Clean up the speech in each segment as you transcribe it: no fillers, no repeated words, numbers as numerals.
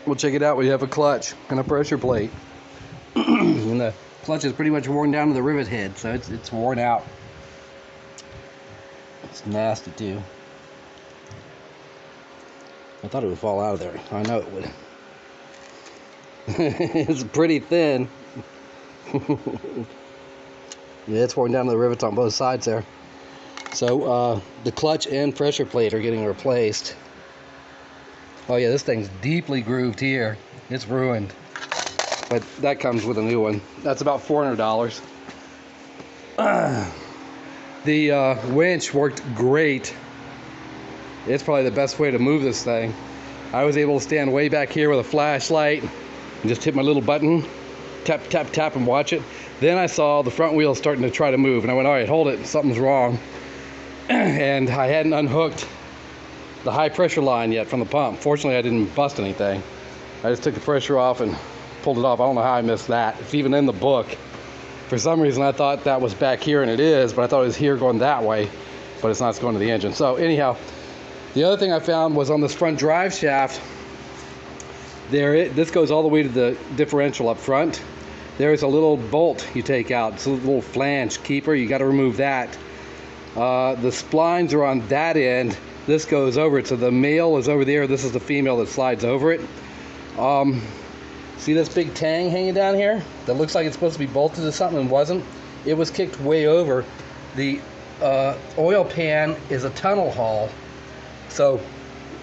We'll check it out. We have a clutch and a pressure plate. And the clutch is pretty much worn down to the rivet head, so it's worn out. It's nasty too. I thought it would fall out of there. I know it would. It's pretty thin. Yeah, it's worn down to the rivets on both sides there. So the clutch and pressure plate are getting replaced. Oh yeah, this thing's deeply grooved here. It's ruined. But that comes with a new one. That's about $400. The winch worked great. It's probably the best way to move this thing. I was able to stand way back here with a flashlight and just hit my little button, tap, tap, tap, and watch it. Then I saw the front wheel starting to try to move, and I went, all right, hold it, something's wrong. And I hadn't unhooked the high pressure line yet from the pump. Fortunately, I didn't bust anything. I just took the pressure off and pulled it off. I don't know how I missed that. It's even in the book. For some reason, I thought that was back here, and it is, but I thought it was here going that way, but it's not. It's going to the engine. So anyhow, the other thing I found was on this front drive shaft, this goes all the way to the differential up front. There's a little bolt you take out. It's a little flange keeper. You got to remove that. The splines are on that end. This goes over it. So the male is over there. This is the female that slides over it. See this big tang hanging down here? That looks like it's supposed to be bolted to something and wasn't. It was kicked way over. The oil pan is a tunnel hole. So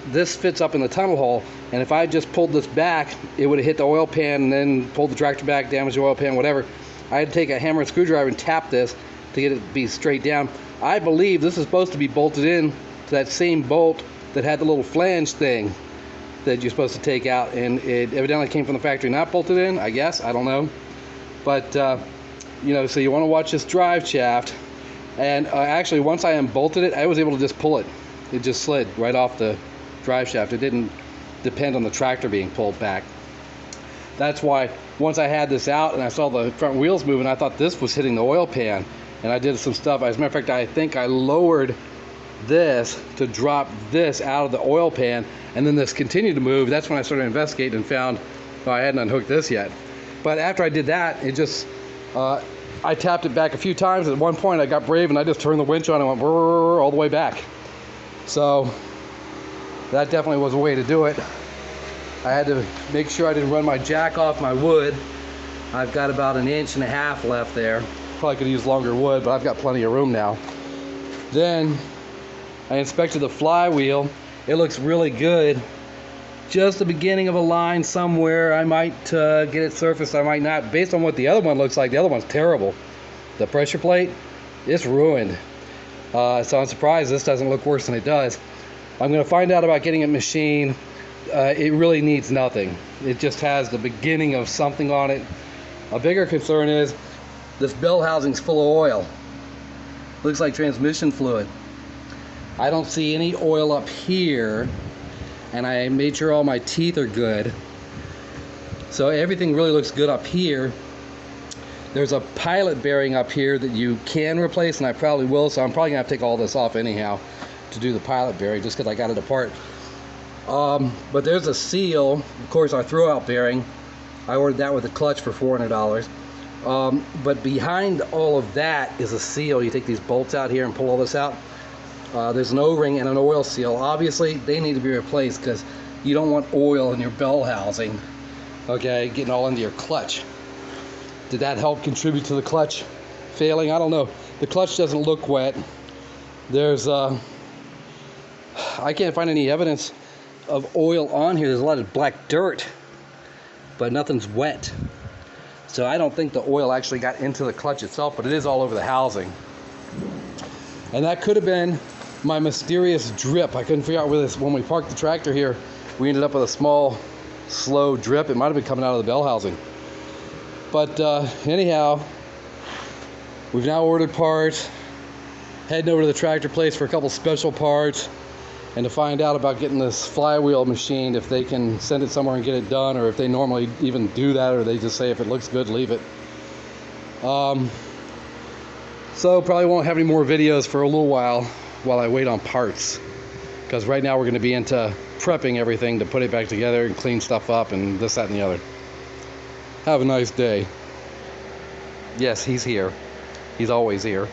this fits up in the tunnel hole, and if I just pulled this back, it would have hit the oil pan and then pulled the tractor back, damaged the oil pan, whatever. I had to take a hammer and screwdriver and tap this to get it to be straight down. I believe this is supposed to be bolted in to that same bolt that had the little flange thing that you're supposed to take out, and it evidently came from the factory not bolted in, I guess. I don't know. But, you know, so you want to watch this drive shaft. And actually, once I unbolted it, I was able to just pull it. It just slid right off the drive shaft. It didn't depend on the tractor being pulled back. That's why once I had this out and I saw the front wheels moving, I thought this was hitting the oil pan. And I did some stuff. As a matter of fact, I think I lowered this to drop this out of the oil pan, and then this continued to move. That's when I started investigating and found, oh, I hadn't unhooked this yet. But after I did that, it just, I tapped it back a few times. At one point I got brave and I just turned the winch on and went all the way back. So that definitely was a way to do it. I had to make sure I didn't run my jack off my wood. I've got about 1.5 inches left there. Probably could use longer wood, but I've got plenty of room now. Then I inspected the flywheel. It looks really good. Just the beginning of a line somewhere. I might get it surfaced, I might not. Based on what the other one looks like, the other one's terrible. The pressure plate, it's ruined. So I'm surprised this doesn't look worse than it does. I'm going to find out about getting it machined. It really needs nothing. It just has the beginning of something on it. A bigger concern is this bell housing's full of oil. Looks like transmission fluid. I don't see any oil up here, and I made sure all my teeth are good. So everything really looks good up here. There's a pilot bearing up here that you can replace, and I probably will, so I'm probably gonna have to take all this off anyhow to do the pilot bearing, just because I got it apart. But there's a seal, of course, our throwout bearing. I ordered that with a clutch for $400. But behind all of that is a seal. You take these bolts out here and pull all this out. There's an O-ring and an oil seal. Obviously, they need to be replaced because you don't want oil in your bell housing, okay, getting all into your clutch. Did that help contribute to the clutch failing? I don't know. The clutch doesn't look wet. There's, I can't find any evidence of oil on here. There's a lot of black dirt, but nothing's wet. So I don't think the oil actually got into the clutch itself, but it is all over the housing. And that could have been my mysterious drip. I couldn't figure out where this, when we parked the tractor here, we ended up with a small, slow drip. It might have been coming out of the bell housing. But anyhow, we've now ordered parts, heading over to the tractor place for a couple special parts, and to find out about getting this flywheel machined, if they can send it somewhere and get it done, or if they normally even do that, or they just say if it looks good, leave it. So probably won't have any more videos for a little while I wait on parts. because right now we're going to be into prepping everything to put it back together and clean stuff up and this, that, and the other. Have a nice day. Yes, he's here. He's always here.